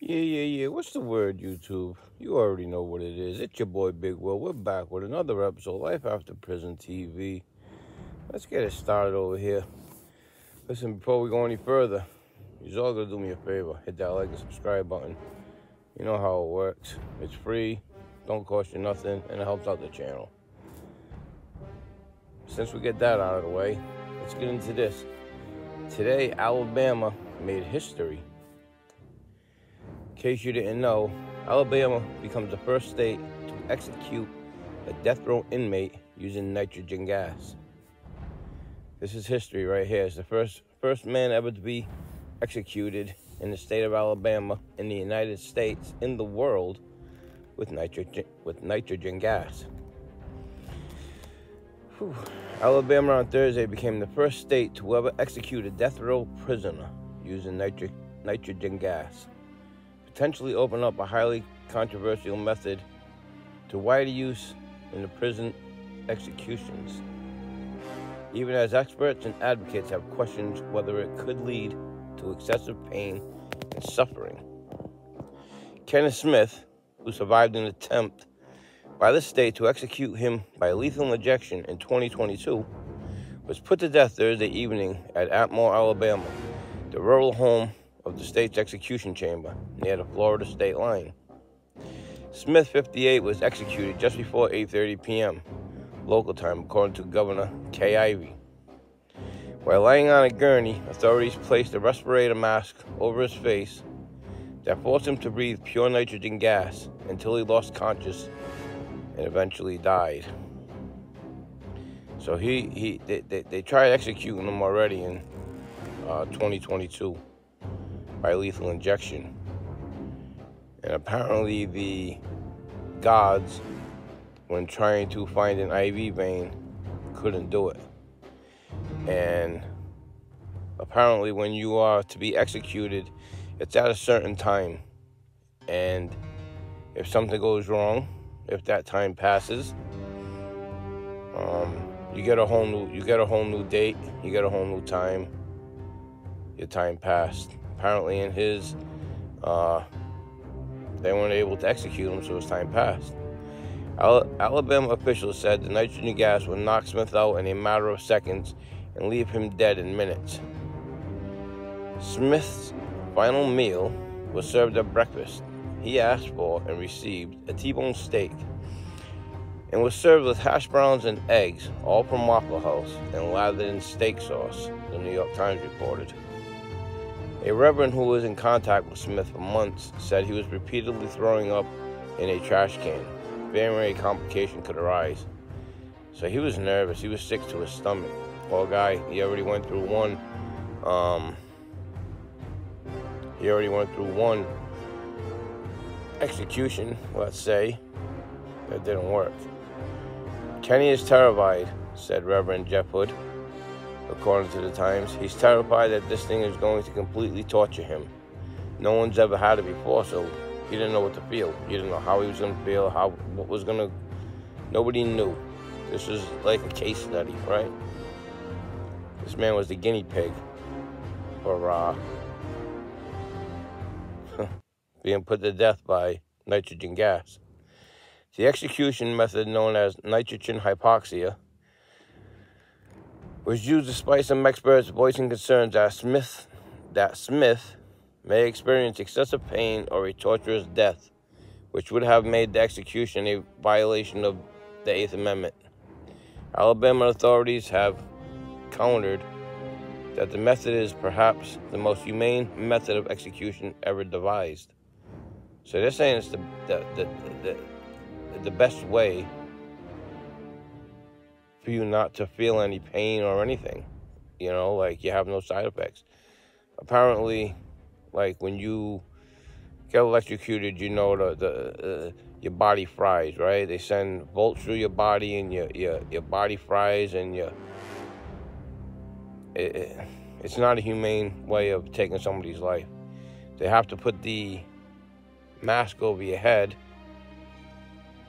Yeah. What's the word, YouTube? You already know what it is. It's your boy, Big Will. We're back with another episode, Life After Prison TV. Let's get it started over here. Listen, before we go any further, you're all going to do me a favor. Hit that like and subscribe button. You know how it works. It's free, don't cost you nothing, and it helps out the channel. Since we get that out of the way, let's get into this. Today, Alabama made history. In case you didn't know, Alabama becomes the first state to execute a death row inmate using nitrogen gas. This is history right here. It's the first man ever to be executed in the state of Alabama, in the United States, in the world, with nitrogen gas. Whew. Alabama on Thursday became the first state to ever execute a death row prisoner using nitrogen gas, potentially open up a highly controversial method to wider use in the prison executions, even as experts and advocates have questioned whether it could lead to excessive pain and suffering. Kenneth Smith, who survived an attempt by the state to execute him by lethal injection in 2022, was put to death Thursday evening at Atmore, Alabama, the rural home of the state's execution chamber near the Florida state line. Smith, 58, was executed just before 8:30 p.m. local time, according to Governor Kay Ivey. While lying on a gurney, authorities placed a respirator mask over his face that forced him to breathe pure nitrogen gas until he lost consciousness and eventually died. So they tried executing him already in 2022 by lethal injection. And apparently the gods, when trying to find an IV vein, couldn't do it. And apparently when you are to be executed, it's at a certain time. And if something goes wrong, if that time passes, you get a whole new date, you get a whole new time. Your time passed. Apparently in his, they weren't able to execute him, so his time passed. Alabama officials said the nitrogen gas would knock Smith out in a matter of seconds and leave him dead in minutes. Smith's final meal was served at breakfast. He asked for and received a T-bone steak and was served with hash browns and eggs, all from Waffle House, and lathered in steak sauce, the New York Times reported. A reverend who was in contact with Smith for months said he was repeatedly throwing up in a trash can, fearing a complication could arise. So he was nervous. He was sick to his stomach. Poor guy. He already went through one execution, let's say, that didn't work. Kenny is terrified, said Reverend Jeff Hood, according to the Times. He's terrified that this thing is going to completely torture him. No one's ever had it before, so he didn't know what to feel. He didn't know how he was going to feel, nobody knew. This is like a case study, right? This man was the guinea pig for being put to death by nitrogen gas. The execution method, known as nitrogen hypoxia, was used despite some experts voicing concerns that Smith may experience excessive pain or a torturous death, which would have made the execution a violation of the 8th Amendment. Alabama authorities have countered that the method is perhaps the most humane method of execution ever devised. So they're saying it's the best way for you not to feel any pain or anything. You know, like you have no side effects. Apparently, like when you get electrocuted, you know your body fries, right? They send volts through your body, and your body fries, and it's not a humane way of taking somebody's life. They have to put the mask over your head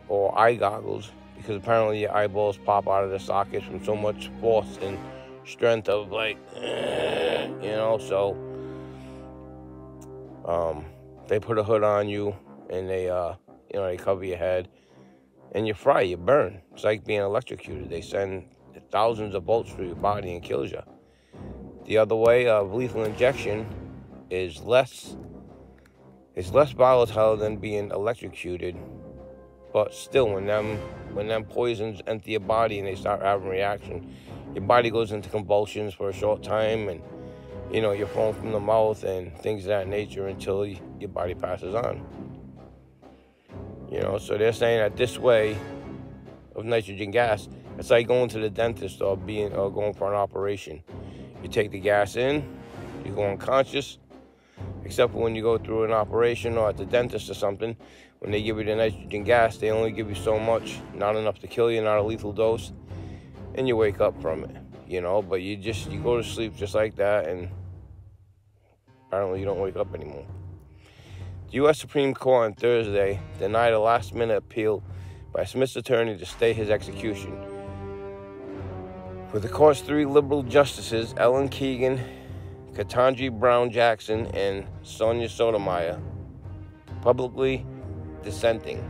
or eye goggles, because apparently your eyeballs pop out of the sockets from so much force and strength of, like, so They put a hood on you, and they they cover your head, and you fry, you burn. It's like being electrocuted. They send thousands of bolts through your body and kills you. The other way of lethal injection is less volatile than being electrocuted, but still, when them poisons enter your body and they start having reaction, your body goes into convulsions for a short time, and you're foam from the mouth and things of that nature until your body passes on. So they're saying that this way of nitrogen gas, it's like going to the dentist or going for an operation. You take the gas in, you go unconscious, except for when you go through an operation or at the dentist or something. When they give you the nitrogen gas, they only give you so much, not enough to kill you, not a lethal dose, and you wake up from it, but you go to sleep just like that, and apparently you don't wake up anymore. The U.S. Supreme Court on Thursday denied a last-minute appeal by Smith's attorney to stay his execution. With the court's 3 liberal justices, Ellen Keegan, Ketanji Brown Jackson, and Sonia Sotomayor, publicly dissenting.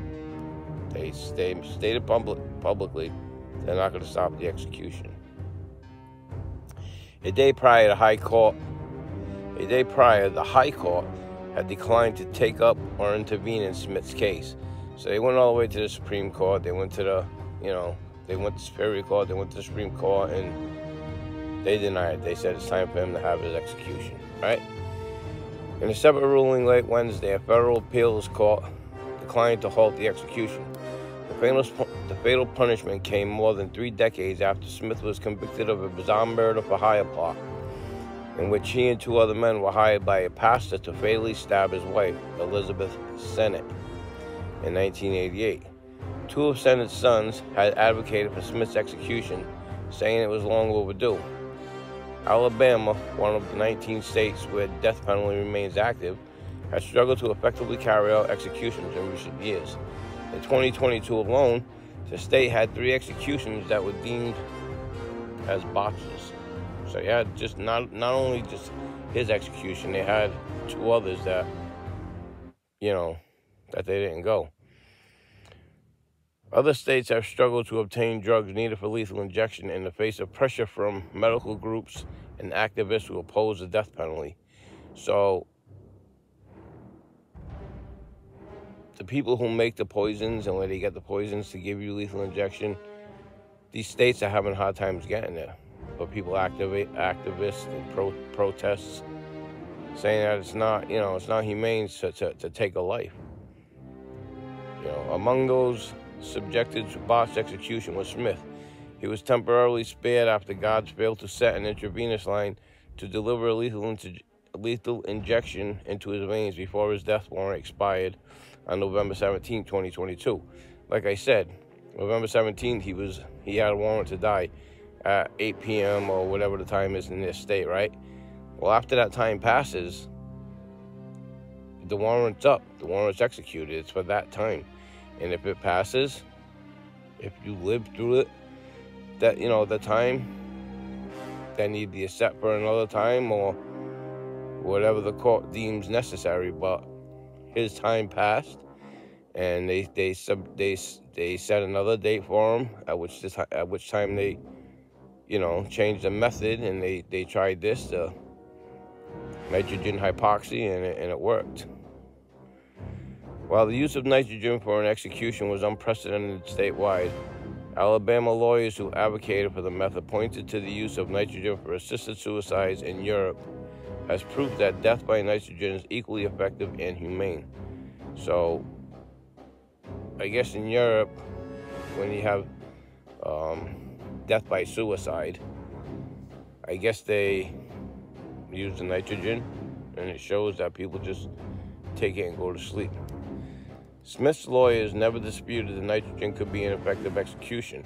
They stated publicly they're not going to stop the execution. A day prior, the High Court had declined to take up or intervene in Smith's case. So they went all the way to the Supreme Court. They went to they went to Superior Court, they went to the Supreme Court, and they denied it. They said it's time for him to have his execution, right? In a separate ruling late Wednesday, a federal appeals court declined to halt the execution. The fatal punishment came more than 3 decades after Smith was convicted of a bizarre murder for hire plot, in which he and 2 other men were hired by a pastor to fatally stab his wife, Elizabeth Sennett, in 1988. 2 of Sennett's sons had advocated for Smith's execution, saying it was long overdue. Alabama, one of the 19 states where the death penalty remains active, has struggled to effectively carry out executions in recent years. In 2022 alone, the state had 3 executions that were deemed as botches. So you had just not only just his execution, they had 2 others that, that they didn't go. Other states have struggled to obtain drugs needed for lethal injection in the face of pressure from medical groups and activists who oppose the death penalty. So the people who make the poisons and where they get the poisons to give you lethal injection, these states are having hard times getting there. But people activists and protests saying that it's not humane to take a life. Among those subjected to botched execution was Smith. He was temporarily spared after guards failed to set an intravenous line to deliver a lethal injection into his veins before his death warrant expired on November 17, 2022. Like I said, November 17th, he had a warrant to die at 8 p.m. or whatever the time is in this state, right? Well, after that time passes, the warrant's up. The warrant's executed. It's for that time. And if it passes, if you live through it, that, the time, then you'd be set for another time or whatever the court deems necessary. But his time passed, and they set another date for him, at which time they, changed the method, and they tried this, the nitrogen hypoxia, and it worked. While the use of nitrogen for an execution was unprecedented statewide, Alabama lawyers who advocated for the method pointed to the use of nitrogen for assisted suicides in Europe as proof that death by nitrogen is equally effective and humane. So, I guess in Europe, when you have death by suicide, I guess they use the nitrogen, and it shows that people just take it and go to sleep. Smith's lawyers never disputed the nitrogen could be an effective execution,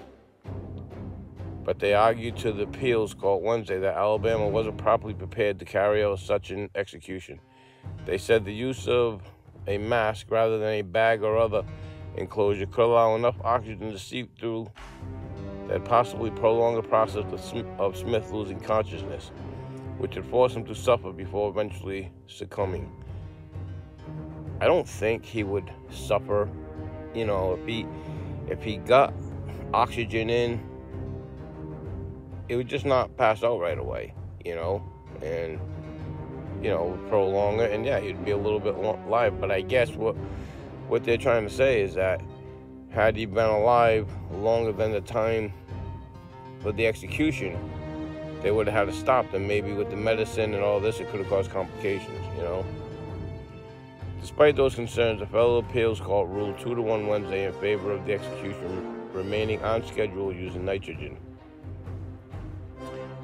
but they argued to the appeals court Wednesday that Alabama wasn't properly prepared to carry out such an execution. They said the use of a mask rather than a bag or other enclosure could allow enough oxygen to seep through that possibly prolong the process of Smith losing consciousness, which would force him to suffer before eventually succumbing. I don't think he would suffer, if he got oxygen in, it would just not pass out right away, and prolong it, and yeah, he'd be a little bit alive. But I guess what they're trying to say is that had he been alive longer than the time for the execution, they would have had to stop them. Maybe with the medicine and all this, it could have caused complications, Despite those concerns, the federal appeals court ruled 2-1 Wednesday in favor of the execution remaining on schedule using nitrogen.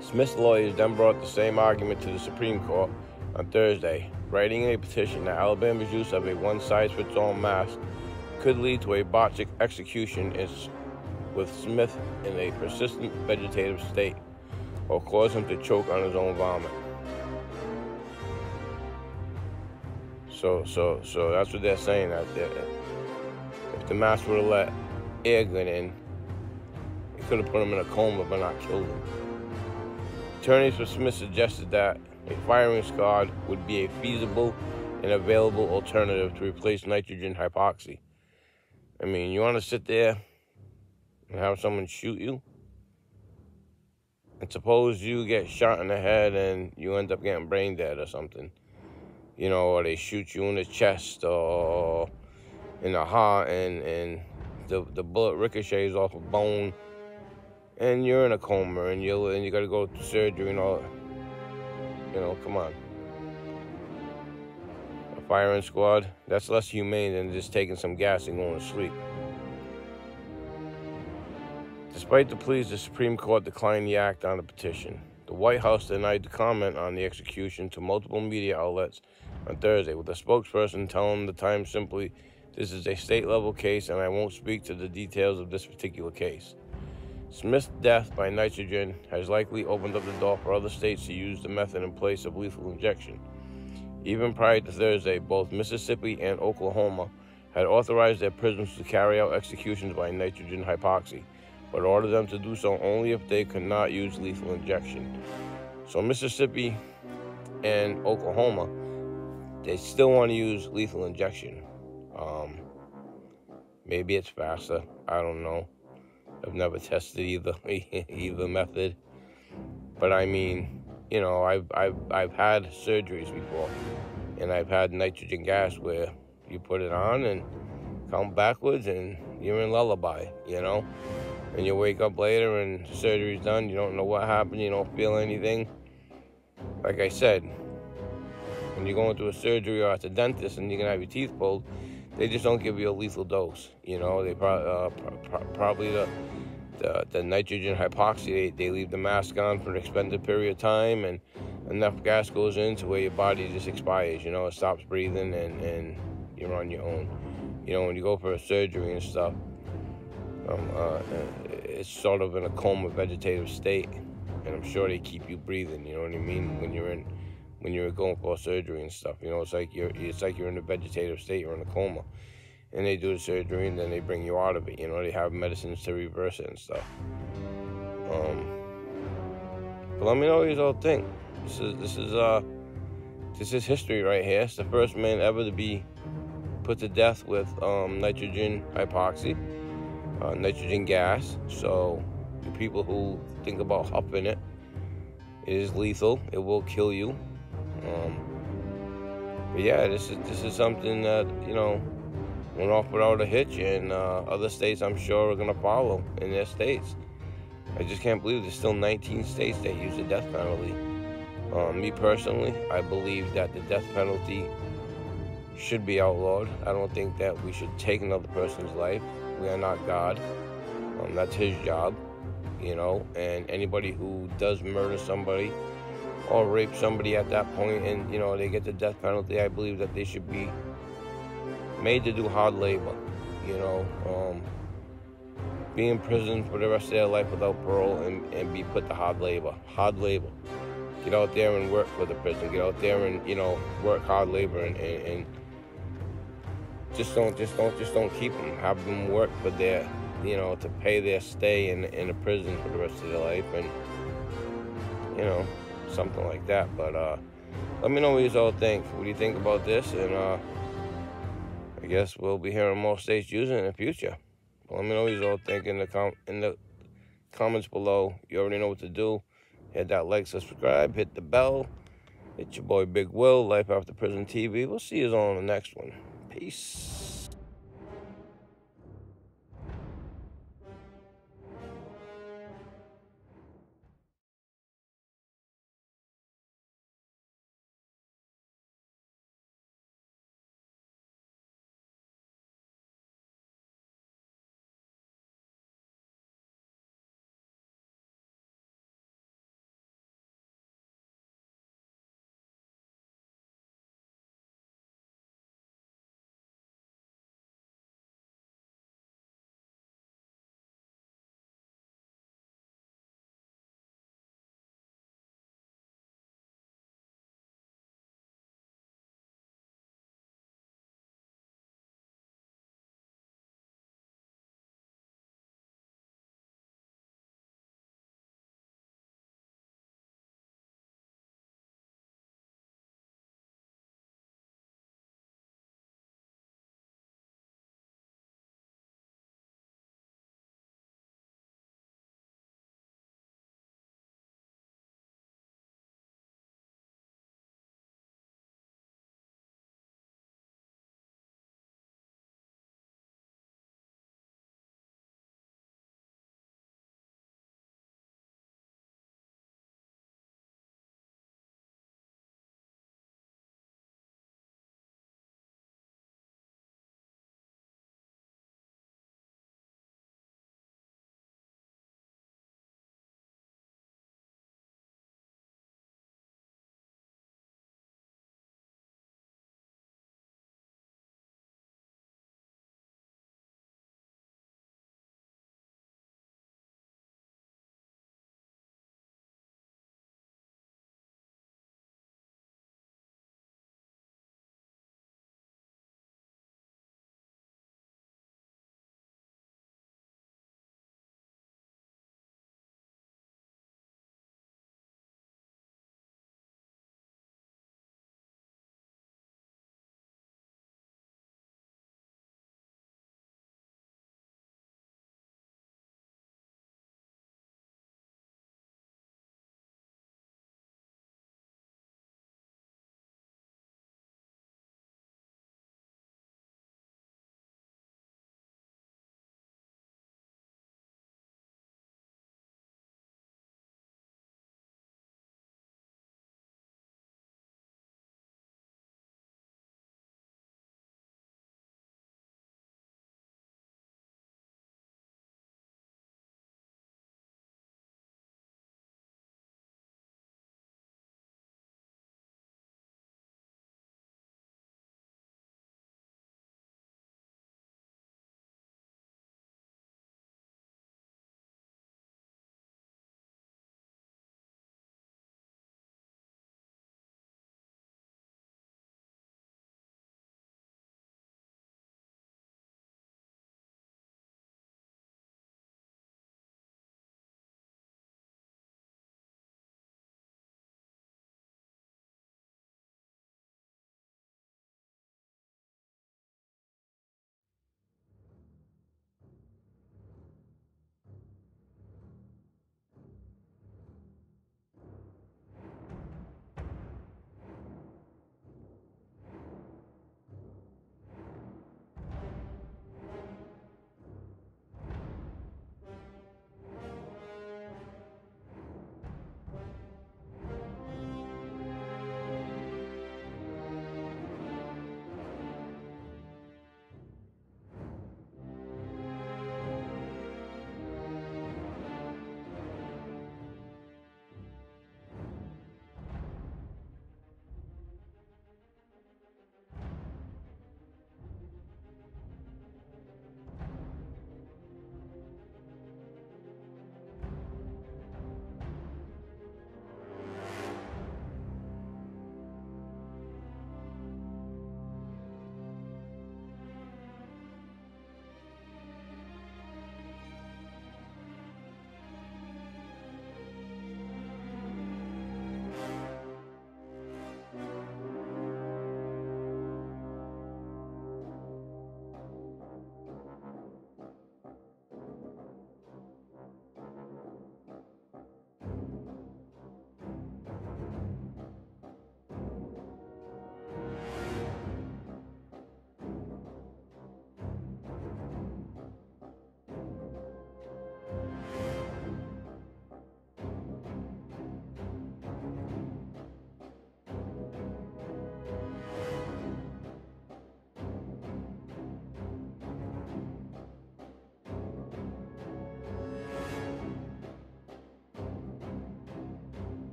Smith's lawyers then brought the same argument to the Supreme Court on Thursday, writing in a petition that Alabama's use of a one-size-fits-all mask could lead to a botched execution with Smith in a persistent vegetative state or cause him to choke on his own vomit. So that's what they're saying, that if the mask would have let air get in, it could have put him in a coma but not killed him. Attorneys for Smith suggested that a firing squad would be a feasible and available alternative to replace nitrogen hypoxia. I mean, you want to sit there and have someone shoot you? And suppose you get shot in the head and you end up getting brain dead or something. Or they shoot you in the chest or in the heart, and the bullet ricochets off a bone, and you're in a coma, and you got to go to surgery and all. Come on. A firing squad, that's less humane than just taking some gas and going to sleep. Despite the pleas, the Supreme Court declined the act on the petition. The White House denied to comment on the execution to multiple media outlets on Thursday, with a spokesperson telling the Times simply, "This is a state-level case, and I won't speak to the details of this particular case." Smith's death by nitrogen has likely opened up the door for other states to use the method in place of lethal injection. Even prior to Thursday, both Mississippi and Oklahoma had authorized their prisons to carry out executions by nitrogen hypoxia, but ordered them to do so only if they could not use lethal injection. So Mississippi and Oklahoma, they still want to use lethal injection. Maybe it's faster. I don't know. I've never tested either method. But I mean, I've had surgeries before, and I've had nitrogen gas where you put it on and count backwards and you're in lullaby, and you wake up later and the surgery's done. You don't know what happened. You don't feel anything. Like I said, when you're going through a surgery or at the dentist and you're going to have your teeth pulled, they just don't give you a lethal dose. They probably the nitrogen hypoxia, they leave the mask on for an extended period of time, and enough gas goes into where your body just expires. It stops breathing, and you're on your own. When you go for a surgery and stuff, it's sort of in a coma vegetative state, and I'm sure they keep you breathing. You know what I mean? When you're going for surgery and stuff, it's like you're in a vegetative state, you're in a coma, and they do the surgery and then they bring you out of it. They have medicines to reverse it and stuff. But let me know what you all think. This is history right here. It's the first man ever to be put to death with nitrogen hypoxia, nitrogen gas. So the people who think about huffing it, it is lethal. It will kill you. But yeah, this is something that went off without a hitch, and other states I'm sure are gonna follow in their states. I just can't believe there's still 19 states that use the death penalty. Me personally, I believe that the death penalty should be outlawed. I don't think that we should take another person's life. We are not God. That's his job, and anybody who does murder somebody or rape somebody at that point and, they get the death penalty, I believe that they should be made to do hard labor, be in prison for the rest of their life without parole and be put to hard labor. Get out there and work for the prison. Get out there and, work hard labor and just don't keep them. Have them work for their, to pay their stay in a prison for the rest of their life, and, something like that. But let me know what you all think. What do you think about this? And guess we'll be hearing more states using it in the future. Let me know what you all think in the comments below. You already know what to do. Hit that like, subscribe, hit the bell. It's your boy Big Will, Life After Prison TV. We'll see you on the next one. Peace.